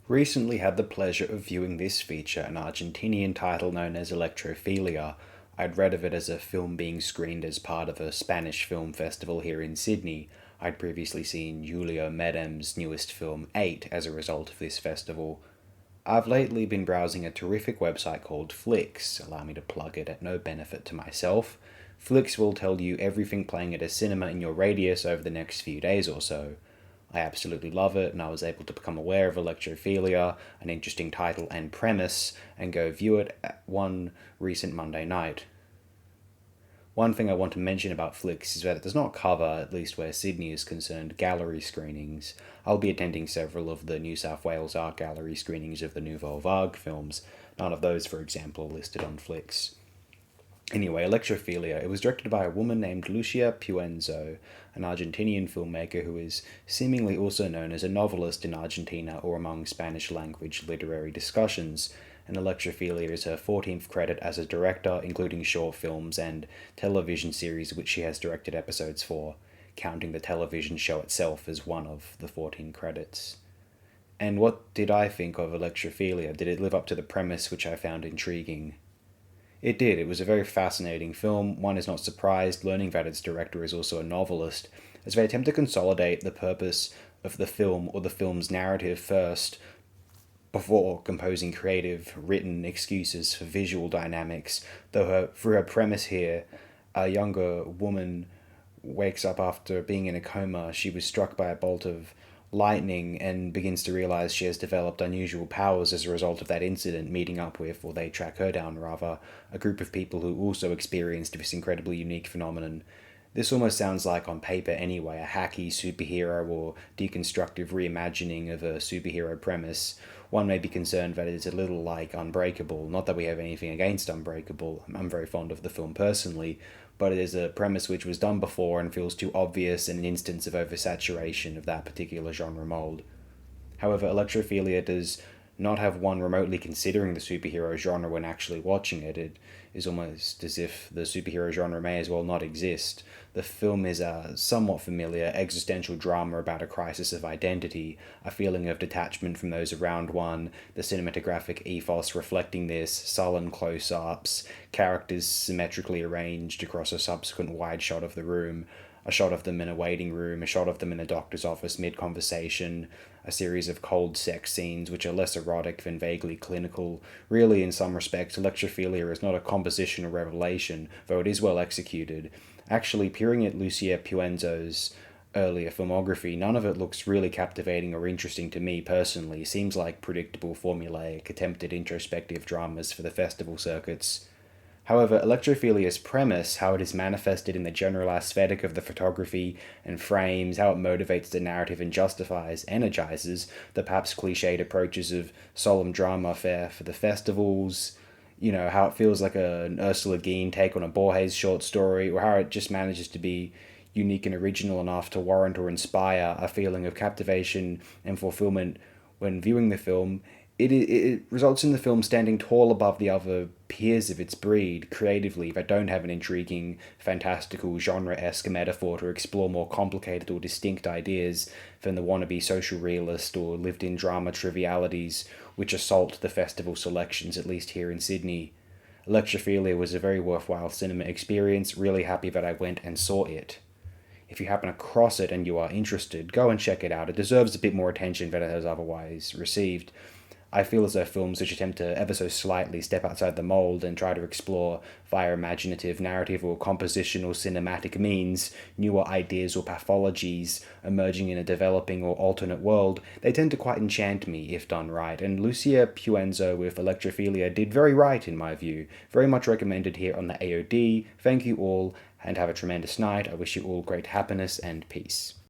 Recently had the pleasure of viewing this feature, an Argentinian title known as Electrophilia. I'd read of it as a film being screened as part of a Spanish film festival here in Sydney. I'd previously seen Julio Medem's newest film, 8, as a result of this festival. I've lately been browsing a terrific website called Flix. Allow me to plug it at no benefit to myself. Flix will tell you everything playing at a cinema in your radius over the next few days or so. I absolutely love it, and I was able to become aware of Electrophilia, an interesting title and premise, and go view it at one recent Monday night. One thing I want to mention about Flix is that it does not cover, at least where Sydney is concerned, gallery screenings. I'll be attending several of the New South Wales Art Gallery screenings of the Nouvelle Vague films. None of those, for example, are listed on Flix. Anyway, Electrophilia. It was directed by a woman named Lucía Puenzo, an Argentinian filmmaker who is seemingly also known as a novelist in Argentina or among Spanish language literary discussions. And Electrophilia is her 14th credit as a director, including short films and television series which she has directed episodes for, counting the television show itself as one of the 14 credits. And what did I think of Electrophilia? Did it live up to the premise which I found intriguing? It did. It was a very fascinating film. One is not surprised learning that its director is also a novelist, as they attempt to consolidate the purpose of the film or the film's narrative first before composing creative, written excuses for visual dynamics. Through her premise here, a younger woman wakes up after being in a coma. She was struck by a bolt of lightning and begins to realize she has developed unusual powers as a result of that incident, meeting up with, or they track her down rather, a group of people who also experienced this incredibly unique phenomenon. This almost sounds like, on paper anyway, a hacky superhero or deconstructive reimagining of a superhero premise. One may be concerned that it is a little like Unbreakable. Not that we have anything against Unbreakable. I'm very fond of the film personally, but it is a premise which was done before and feels too obvious and an instance of oversaturation of that particular genre mold. However, Electrophilia does not have one remotely considering the superhero genre when actually watching it. It is almost as if the superhero genre may as well not exist. The film is a somewhat familiar existential drama about a crisis of identity, a feeling of detachment from those around one, the cinematographic ethos reflecting this, sullen close-ups, characters symmetrically arranged across a subsequent wide shot of the room, a shot of them in a waiting room, a shot of them in a doctor's office mid-conversation, a series of cold sex scenes which are less erotic than vaguely clinical. Really, in some respects, Electrophilia is not a composition or revelation, though it is well executed. Actually, peering at Lucía Puenzo's earlier filmography, none of it looks really captivating or interesting to me personally. Seems like predictable, formulaic, attempted introspective dramas for the festival circuits. However, Electrophilia's premise, how it is manifested in the general aesthetic of the photography and frames, how it motivates the narrative and justifies, energizes, the perhaps cliched approaches of solemn drama fare for the festivals, how it feels like an Ursula Guin take on a Borges short story, or how it just manages to be unique and original enough to warrant or inspire a feeling of captivation and fulfillment when viewing the film. It results in the film standing tall above the other peers of its breed creatively that don't have an intriguing, fantastical, genre-esque metaphor to explore more complicated or distinct ideas than the wannabe social realist or lived-in drama trivialities which assault the festival selections, at least here in Sydney. Electrophilia was a very worthwhile cinema experience, really happy that I went and saw it. If you happen across it and you are interested, go and check it out. It deserves a bit more attention than it has otherwise received. I feel as though films which attempt to ever so slightly step outside the mold and try to explore via imaginative, narrative, or compositional cinematic means newer ideas or pathologies emerging in a developing or alternate world, they tend to quite enchant me if done right, and Lucía Puenzo with Electrophilia did very right in my view. Very much recommended here on the AOD. Thank you all, and have a tremendous night. I wish you all great happiness and peace.